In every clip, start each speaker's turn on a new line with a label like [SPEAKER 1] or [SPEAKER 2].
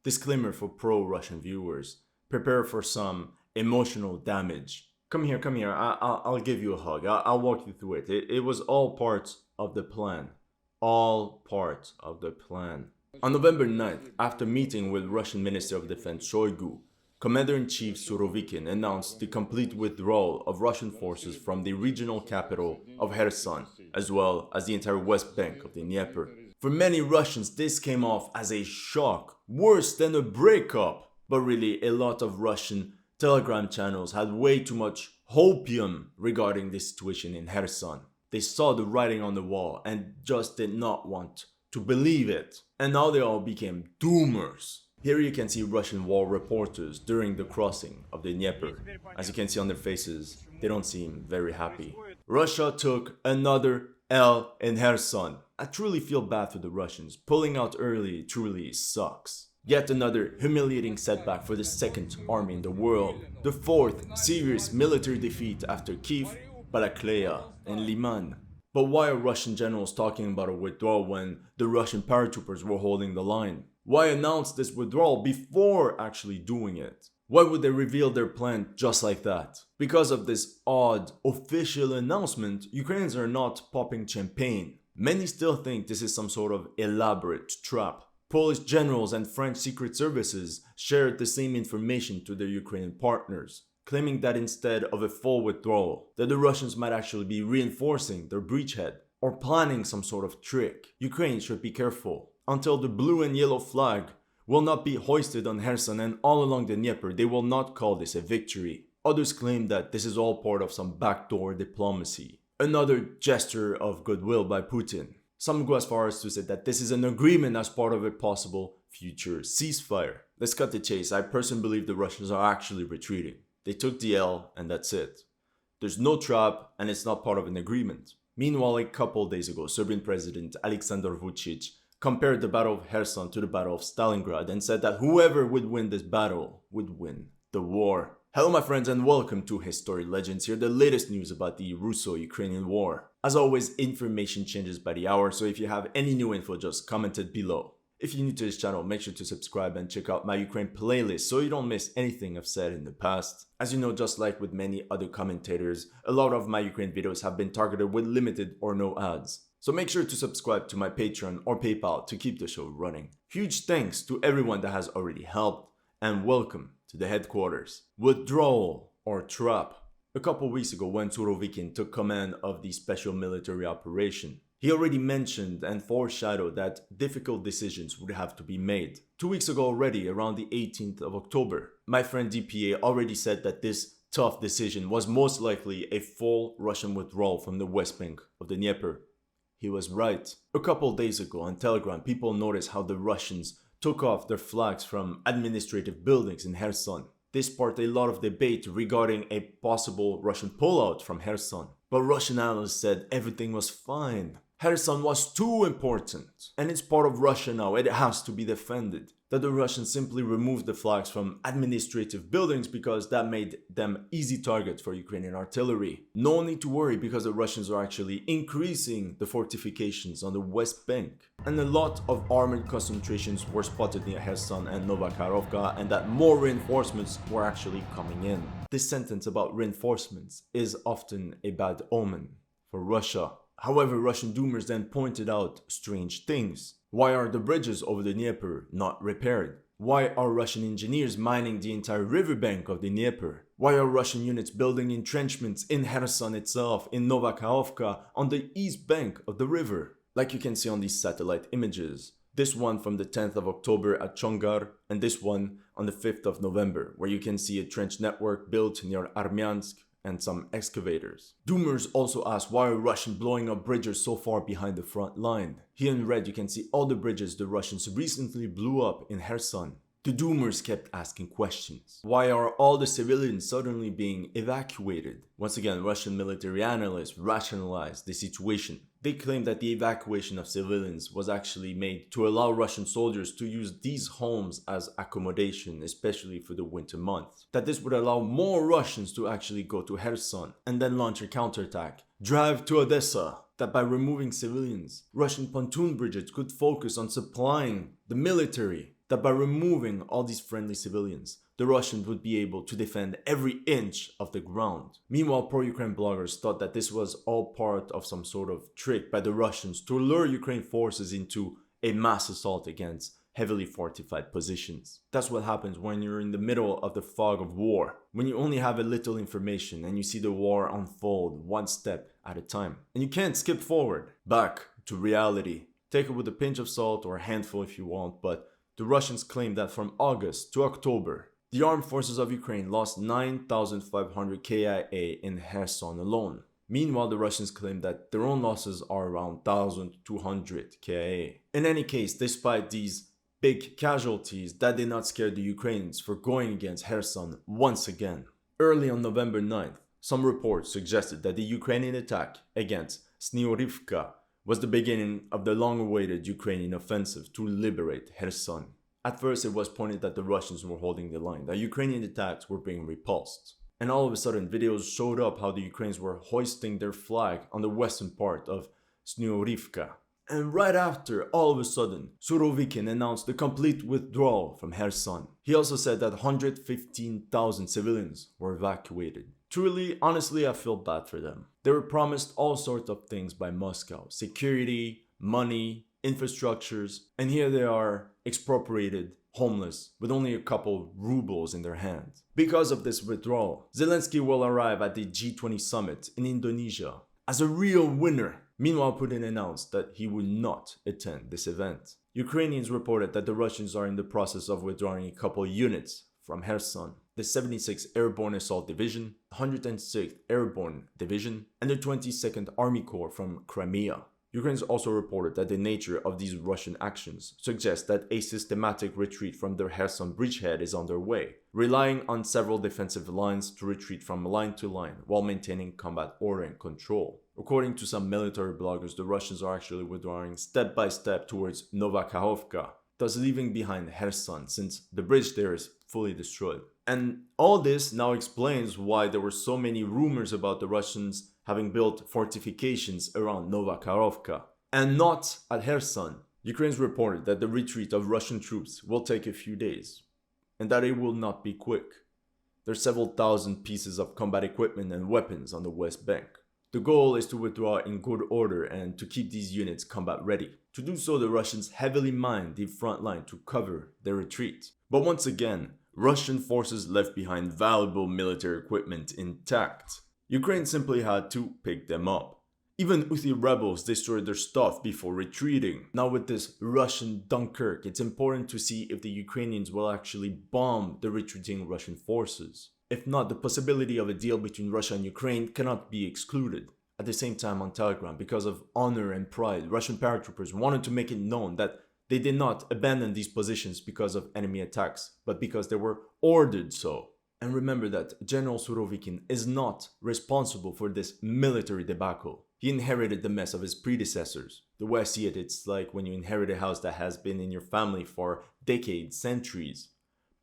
[SPEAKER 1] Disclaimer for pro-Russian viewers. Prepare for some emotional damage. Come here, come here. I'll give you a hug. I'll walk you through it. It was all part of the plan. All part of the plan. On November 9th, after meeting with Russian Minister of Defense Shoigu, Commander-in-Chief Surovikin announced the complete withdrawal of Russian forces from the regional capital of Kherson, as well as the entire west bank of the Dnieper. For many Russians, this came off as a shock, worse than a breakup. But really, a lot of Russian Telegram channels had way too much hopium regarding the situation in Kherson. They saw the writing on the wall and just did not want to believe it. And now they all became doomers. Here you can see Russian war reporters during the crossing of the Dnieper. As you can see on their faces, they don't seem very happy. Russia took another L in Kherson. I truly feel bad for the Russians. Pulling out early truly sucks. Yet another humiliating setback for the second army in the world. The fourth serious military defeat after Kiev, Balakleya, and Liman. But why are Russian generals talking about a withdrawal when the Russian paratroopers were holding the line? Why announce this withdrawal before actually doing it? Why would they reveal their plan just like that? Because of this odd official announcement, Ukrainians are not popping champagne. Many still think this is some sort of elaborate trap. Polish generals and French secret services shared the same information to their Ukrainian partners, claiming that instead of a full withdrawal, that the Russians might actually be reinforcing their bridgehead or planning some sort of trick. Ukraine should be careful. Until the blue and yellow flag will not be hoisted on Kherson and all along the Dnieper, they will not call this a victory. Others claim that this is all part of some backdoor diplomacy. Another gesture of goodwill by Putin. Some go as far as to say that this is an agreement as part of a possible future ceasefire. Let's cut the chase. I personally believe the Russians are actually retreating. They took the L and that's it. There's no trap and it's not part of an agreement. Meanwhile, a couple days ago, Serbian President Aleksandar Vučić compared the Battle of Kherson to the Battle of Stalingrad and said that whoever would win this battle would win the war. Hello my friends and welcome to History Legends here, the latest news about the Russo-Ukrainian war. As always, information changes by the hour, so if you have any new info, just comment it below. If you're new to this channel, make sure to subscribe and check out my Ukraine playlist so you don't miss anything I've said in the past. As you know, just like with many other commentators, a lot of my Ukraine videos have been targeted with limited or no ads. So make sure to subscribe to my Patreon or PayPal to keep the show running. Huge thanks to everyone that has already helped, and welcome to the headquarters. Withdrawal or trap. A couple weeks ago when Surovikin took command of the special military operation, he already mentioned and foreshadowed that difficult decisions would have to be made. 2 weeks ago already, around the 18th of October, my friend DPA already said that this tough decision was most likely a full Russian withdrawal from the west bank of the Dnieper. He was right. A couple days ago on Telegram, people noticed how the Russians took off their flags from administrative buildings in Kherson. This sparked a lot of debate regarding a possible Russian pullout from Kherson. But Russian analysts said everything was fine. Kherson was too important, and it's part of Russia now, it has to be defended. That the Russians simply removed the flags from administrative buildings because that made them easy targets for Ukrainian artillery. No need to worry because the Russians are actually increasing the fortifications on the west bank. And a lot of armored concentrations were spotted near Kherson and Novakharovka, and that more reinforcements were actually coming in. This sentence about reinforcements is often a bad omen for Russia. However, Russian doomers then pointed out strange things. Why are the bridges over the Dnieper not repaired? Why are Russian engineers mining the entire riverbank of the Dnieper? Why are Russian units building entrenchments in Kherson itself, in Novakharovka, on the east bank of the river? Like you can see on these satellite images. This one from the 10th of October at Chongar, and this one on the 5th of November, where you can see a trench network built near Armyansk and some excavators. Doomers also ask why are Russians blowing up bridges so far behind the front line. Here in red you can see all the bridges the Russians recently blew up in Kherson. The doomers kept asking questions. Why are all the civilians suddenly being evacuated? Once again, Russian military analysts rationalized the situation. They claimed that the evacuation of civilians was actually made to allow Russian soldiers to use these homes as accommodation, especially for the winter months. That this would allow more Russians to actually go to Kherson and then launch a counterattack, drive to Odessa. That by removing civilians, Russian pontoon bridges could focus on supplying the military. that by removing all these friendly civilians, the Russians would be able to defend every inch of the ground. Meanwhile, pro-Ukraine bloggers thought that this was all part of some sort of trick by the Russians to lure Ukraine forces into a mass assault against heavily fortified positions. That's what happens when you're in the middle of the fog of war, when you only have a little information and you see the war unfold one step at a time. And you can't skip forward, back to reality. Take it with a pinch of salt or a handful if you want, but the Russians claim that from August to October, the armed forces of Ukraine lost 9,500 KIA in Kherson alone. Meanwhile, the Russians claim that their own losses are around 1,200 KIA. In any case, despite these big casualties, that did not scare the Ukrainians for going against Kherson once again. Early on November 9th, some reports suggested that the Ukrainian attack against Sniorivka was the beginning of the long-awaited Ukrainian offensive to liberate Kherson. At first, it was pointed that the Russians were holding the line, that Ukrainian attacks were being repulsed. And all of a sudden, videos showed up how the Ukrainians were hoisting their flag on the western part of Sniorivka. And right after, all of a sudden, Surovikin announced the complete withdrawal from Kherson. He also said that 115,000 civilians were evacuated. Truly, honestly, I feel bad for them. They were promised all sorts of things by Moscow. Security, money, infrastructures, and here they are, expropriated, homeless, with only a couple rubles in their hands. Because of this withdrawal, Zelensky will arrive at the G20 summit in Indonesia as a real winner. Meanwhile, Putin announced that he would not attend this event. Ukrainians reported that the Russians are in the process of withdrawing a couple units from Kherson, the 76th Airborne Assault Division, 106th Airborne Division, and the 22nd Army Corps from Crimea. Ukrainians also reported that the nature of these Russian actions suggests that a systematic retreat from their Kherson bridgehead is underway, relying on several defensive lines to retreat from line to line while maintaining combat order and control. According to some military bloggers, the Russians are actually withdrawing step by step towards Novakhovka, thus leaving behind Kherson since the bridge there is fully destroyed. And all this now explains why there were so many rumors about the Russians having built fortifications around Novakhovka and not at Kherson. Ukraine reported that the retreat of Russian troops will take a few days and that it will not be quick. There are several thousand pieces of combat equipment and weapons on the West Bank. The goal is to withdraw in good order and to keep these units combat ready. To do so, the Russians heavily mined the front line to cover their retreat. But once again, Russian forces left behind valuable military equipment intact. Ukraine simply had to pick them up. Even Houthi rebels destroyed their stuff before retreating. Now with this Russian Dunkirk, it's important to see if the Ukrainians will actually bomb the retreating Russian forces. If not, the possibility of a deal between Russia and Ukraine cannot be excluded. At the same time, on Telegram, because of honor and pride, Russian paratroopers wanted to make it known that they did not abandon these positions because of enemy attacks, but because they were ordered so. And remember that General Surovikin is not responsible for this military debacle. He inherited the mess of his predecessors. The way I see it, it's like when you inherit a house that has been in your family for decades, centuries.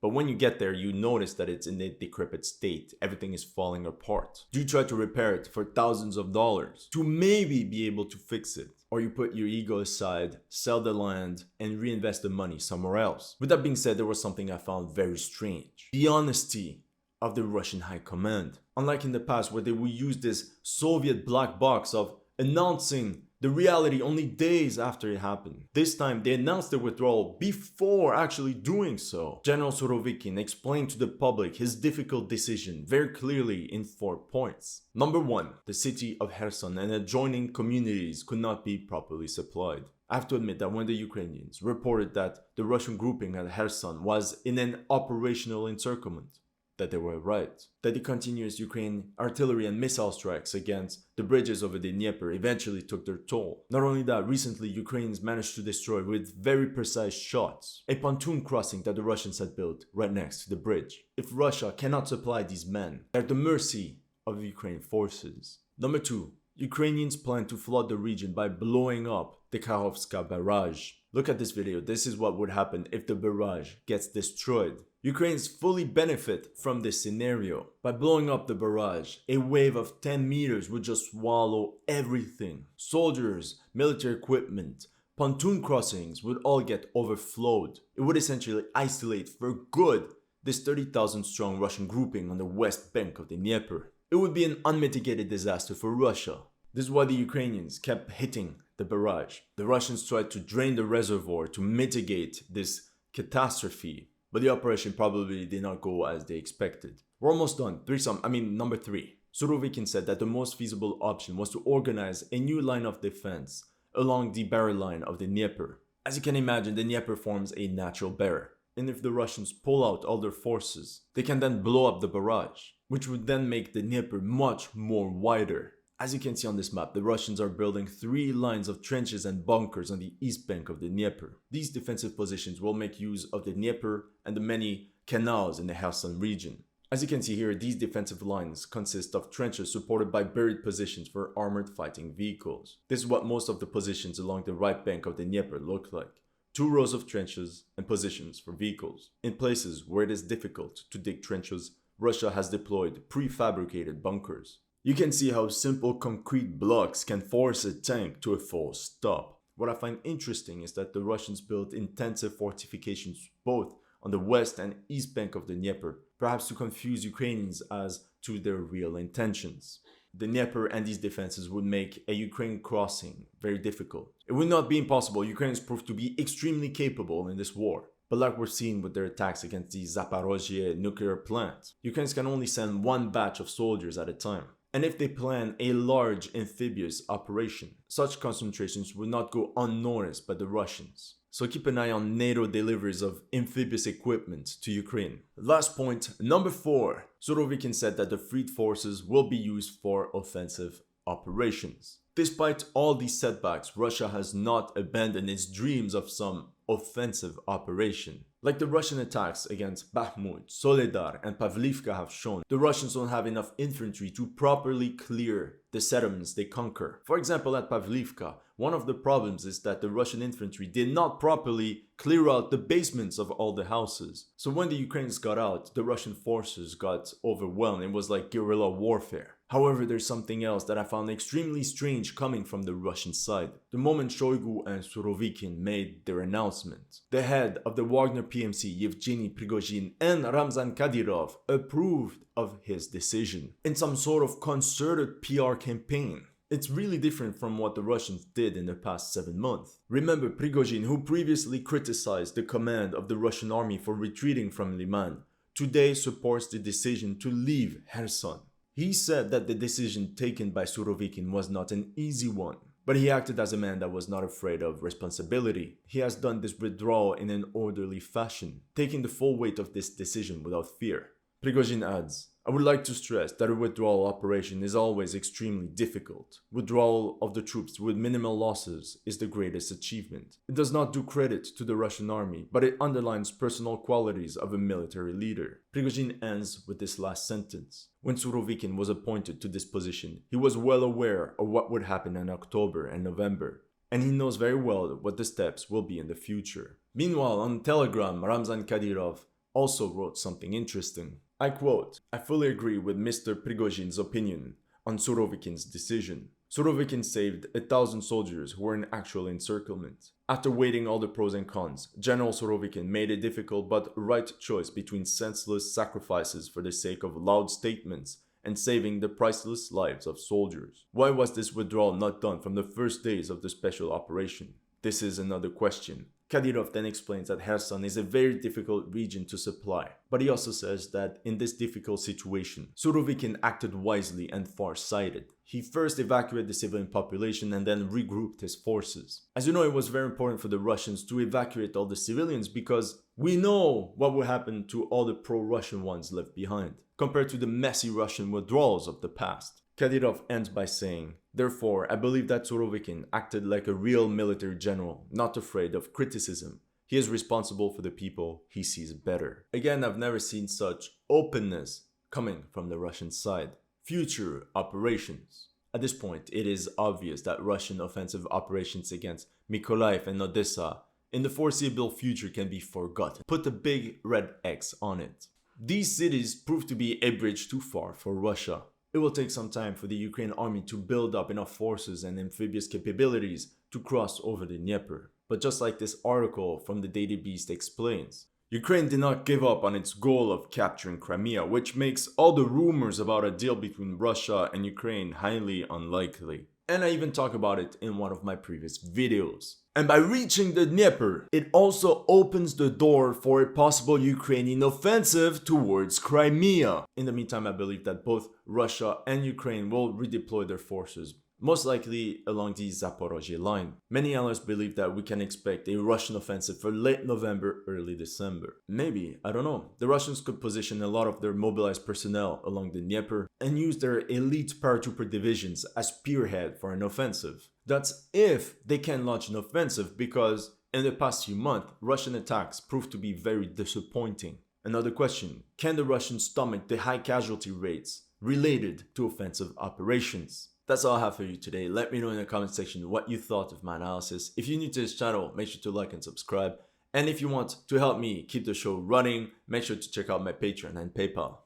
[SPEAKER 1] But when you get there, you notice that it's in a decrepit state. Everything is falling apart. You try to repair it for thousands of dollars to maybe be able to fix it. Or you put your ego aside, sell the land, and reinvest the money somewhere else. With that being said, there was something I found very strange. The honesty of the Russian high command. Unlike in the past where they would use this Soviet black box of announcing the reality only days after it happened. This time they announced the withdrawal before actually doing so. General Surovikin explained to the public his difficult decision very clearly in 4 points. Number 1, the city of Kherson and adjoining communities could not be properly supplied. I have to admit that when the Ukrainians reported that the Russian grouping at Kherson was in an operational encirclement, that they were right. That the continuous Ukrainian artillery and missile strikes against the bridges over the Dnieper eventually took their toll. Not only that, recently Ukrainians managed to destroy with very precise shots a pontoon crossing that the Russians had built right next to the bridge. If Russia cannot supply these men, they're at the mercy of the Ukrainian forces. Number 2, Ukrainians plan to flood the region by blowing up the Kakhovka barrage. Look at this video. This is what would happen if the barrage gets destroyed. Ukrainians fully benefit from this scenario. By blowing up the barrage, a wave of 10 meters would just swallow everything. Soldiers, military equipment, Pontoon crossings would all get overflowed. It would essentially isolate for good this 30,000 strong Russian grouping on the west bank of the Dnieper. It would be an unmitigated disaster for Russia. This is why the Ukrainians kept hitting the barrage. The Russians tried to drain the reservoir to mitigate this catastrophe, but the operation probably did not go as they expected. We're almost done. Number 3. Surovikin said that the most feasible option was to organize a new line of defense along the barrier line of the Dnieper. As you can imagine, the Dnieper forms a natural barrier, and if the Russians pull out all their forces, they can then blow up the barrage, which would then make the Dnieper much more wider. As you can see on this map, the Russians are building 3 lines of trenches and bunkers on the east bank of the Dnieper. These defensive positions will make use of the Dnieper and the many canals in the Kherson region. As you can see here, these defensive lines consist of trenches supported by buried positions for armored fighting vehicles. This is what most of the positions along the right bank of the Dnieper look like. 2 rows of trenches and positions for vehicles. In places where it is difficult to dig trenches, Russia has deployed prefabricated bunkers. You can see how simple concrete blocks can force a tank to a full stop. What I find interesting is that the Russians built intensive fortifications both on the west and east bank of the Dnieper, perhaps to confuse Ukrainians as to their real intentions. The Dnieper and these defenses would make a Ukraine crossing very difficult. It would not be impossible. Ukrainians proved to be extremely capable in this war. But like we're seeing with their attacks against the Zaporozhye nuclear plant, Ukrainians can only send 1 batch of soldiers at a time. And if they plan a large amphibious operation, such concentrations would not go unnoticed by the Russians. So keep an eye on NATO deliveries of amphibious equipment to Ukraine. Last point, number 4. Surovikin said that the freed forces will be used for offensive operations. Despite all these setbacks, Russia has not abandoned its dreams of some offensive operation. Like the Russian attacks against Bakhmut, Soledar and Pavlivka have shown, the Russians don't have enough infantry to properly clear the settlements they conquer. For example, at Pavlivka, one of the problems is that the Russian infantry did not properly clear out the basements of all the houses. So when the Ukrainians got out, the Russian forces got overwhelmed. It was like guerrilla warfare. However, there's something else that I found extremely strange coming from the Russian side. The moment Shoigu and Surovikin made their announcement, the head of the Wagner PMC, Yevgeny Prigozhin, and Ramzan Kadyrov approved of his decision in some sort of concerted PR campaign. It's really different from what the Russians did in the past 7 months. Remember Prigozhin, who previously criticized the command of the Russian army for retreating from Liman, today supports the decision to leave Kherson. He said that the decision taken by Surovikin was not an easy one, but he acted as a man that was not afraid of responsibility. He has done this withdrawal in an orderly fashion, taking the full weight of this decision without fear. Prigozhin adds, I would like to stress that a withdrawal operation is always extremely difficult. Withdrawal of the troops with minimal losses is the greatest achievement. It does not do credit to the Russian army, but it underlines personal qualities of a military leader. Prigozhin ends with this last sentence. When Surovikin was appointed to this position, he was well aware of what would happen in October and November, and he knows very well what the steps will be in the future. Meanwhile, on Telegram, Ramzan Kadyrov also wrote something interesting. I quote, I fully agree with Mr. Prigozhin's opinion on Surovikin's decision. Surovikin saved 1,000 soldiers who were in actual encirclement. After weighing all the pros and cons, General Surovikin made a difficult but right choice between senseless sacrifices for the sake of loud statements and saving the priceless lives of soldiers. Why was this withdrawal not done from the first days of the special operation? This is another question. Kadyrov then explains that Kherson is a very difficult region to supply, but he also says that in this difficult situation, Surovikin acted wisely and far-sighted. He first evacuated the civilian population and then regrouped his forces. As you know, it was very important for the Russians to evacuate all the civilians because we know what would happen to all the pro-Russian ones left behind, compared to the messy Russian withdrawals of the past. Kadyrov ends by saying, therefore, I believe that Surovikin acted like a real military general, not afraid of criticism. He is responsible for the people he sees better. Again, I've never seen such openness coming from the Russian side. Future operations. At this point, it is obvious that Russian offensive operations against Mykolaiv and Odessa in the foreseeable future can be forgotten. Put a big red X on it. These cities prove to be a bridge too far for Russia. It will take some time for the Ukrainian army to build up enough forces and amphibious capabilities to cross over the Dnieper. But just like this article from the Daily Beast explains, Ukraine did not give up on its goal of capturing Crimea, which makes all the rumors about a deal between Russia and Ukraine highly unlikely. And I even talk about it in one of my previous videos. And by reaching the Dnieper, it also opens the door for a possible Ukrainian offensive towards Crimea. In the meantime, I believe that both Russia and Ukraine will redeploy their forces, most likely along the Zaporozhye line. Many analysts believe that we can expect a Russian offensive for late November, early December. Maybe, I don't know. The Russians could position a lot of their mobilized personnel along the Dnieper and use their elite paratrooper divisions as spearhead for an offensive. That's if they can launch an offensive, because in the past few months, Russian attacks proved to be very disappointing. Another question, can the Russians stomach the high casualty rates related to offensive operations? That's all I have for you today. Let me know in the comment section what you thought of my analysis. If you're new to this channel, make sure to like and subscribe. And if you want to help me keep the show running, make sure to check out my Patreon and PayPal.